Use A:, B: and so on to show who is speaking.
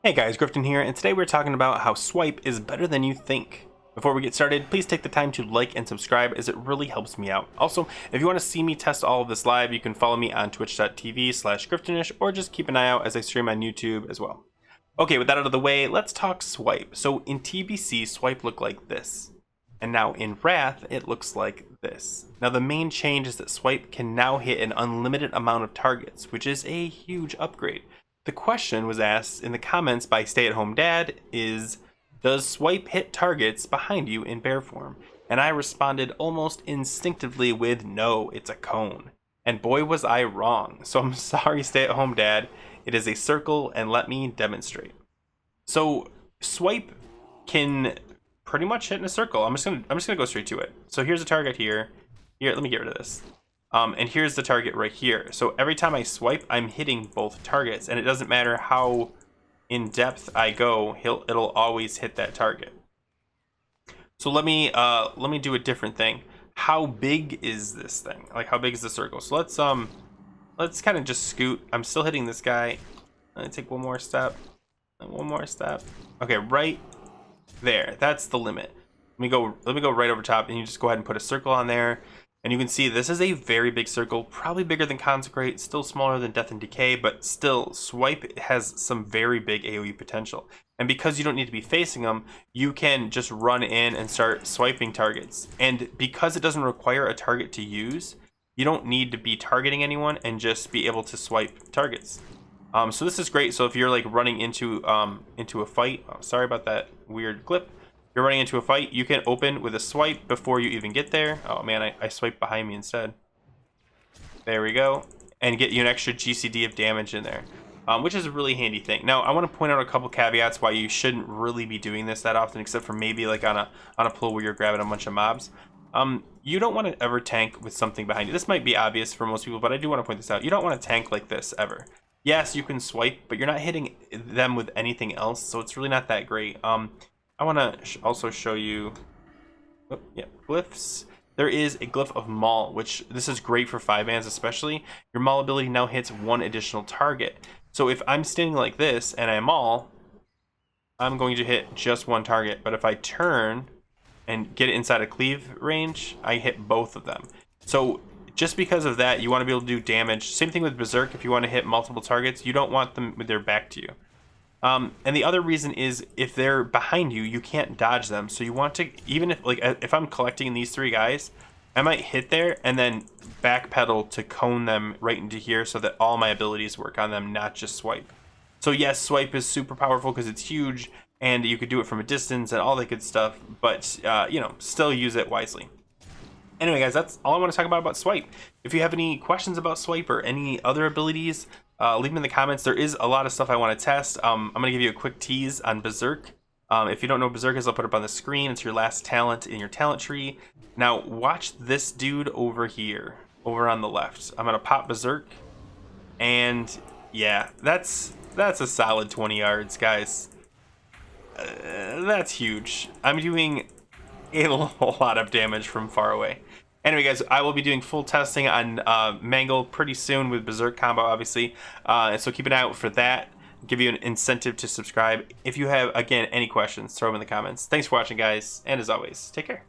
A: Hey guys, Grifton here, and today we're talking about how swipe is better than you think. Before we get started, please take the time to like and subscribe as it really helps me out. Also, if you want to see me test all of this live, you can follow me on twitch.tv/griftonish or just keep an eye out as I stream on YouTube as well. Okay, with that out of the way, let's talk swipe. So in TBC, swipe looked like this. And now in Wrath, it looks like this. Now the main change is that swipe can now hit an unlimited amount of targets, which is a huge upgrade. The question was asked in the comments by Stay at Home Dad is, does swipe hit targets behind you in bear form? And I responded almost instinctively with no, it's a cone. And boy was I wrong. So I'm sorry, Stay at Home Dad. It is a circle, and let me demonstrate. So swipe can pretty much hit in a circle. I'm just gonna go straight to it. So here's a target here. Here, let me get rid of this. And here's the target right here. So every time I swipe, I'm hitting both targets, and it doesn't matter how in depth I go, it'll always hit that target. So let me do a different thing. How big is this thing? Like, how big is the circle? So let's kind of just scoot. I'm still hitting this guy. Let me take one more step. One more step. Okay, right there. That's the limit. Let me go right over top, and you just go ahead and put a circle on there. And you can see this is a very big circle, probably bigger than Consecrate, still smaller than Death and Decay, but still, Swipe has some very big AoE potential. And because you don't need to be facing them, you can just run in and start swiping targets. And because it doesn't require a target to use, you don't need to be targeting anyone and just be able to swipe targets. So this is great. So if you're like running into a fight, oh, sorry about that weird clip. You're running into a fight, you can open with a swipe before you even get there. Oh man, I swiped behind me instead. There we go. And get you an extra GCD of damage in there, which is a really handy thing. Now, I want to point out a couple caveats why you shouldn't really be doing this that often, except for maybe like on a pull where you're grabbing a bunch of mobs. You don't want to ever tank with something behind you. This might be obvious for most people, but I do want to point this out. You don't want to tank like this ever. Yes, you can swipe, but you're not hitting them with anything else, so it's really not that great. I want to also show you, glyphs. There is a glyph of Maul, which this is great for 5-mans especially. Your Maul ability now hits one additional target. So if I'm standing like this and I Maul, I'm going to hit just one target. But if I turn and get it inside a cleave range, I hit both of them. So just because of that, you want to be able to do damage. Same thing with Berserk. If you want to hit multiple targets, you don't want them with their back to you. And the other reason is if they're behind you, you can't dodge them. So you want to, even if I'm collecting these three guys, I might hit there and then backpedal to cone them right into here so that all my abilities work on them, not just swipe. So yes, swipe is super powerful because it's huge and you could do it from a distance and all that good stuff, but you know, still use it wisely. Anyway, guys, that's all I want to talk about swipe. If you have any questions about swipe or any other abilities, leave them in the comments. There is a lot of stuff I want to test. I'm going to give you a quick tease on Berserk. If you don't know what Berserk is, I'll put it up on the screen. It's your last talent in your talent tree. Now, watch this dude over here, over on the left. I'm going to pop Berserk. And yeah, that's a solid 20 yards, guys. That's huge. I'm doing a lot of damage from far away. Anyway, guys, I will be doing full testing on Mangle pretty soon with Berserk combo, obviously. And so keep an eye out for that. Give you an incentive to subscribe. If you have, again, any questions, throw them in the comments. Thanks for watching, guys. And as always, take care.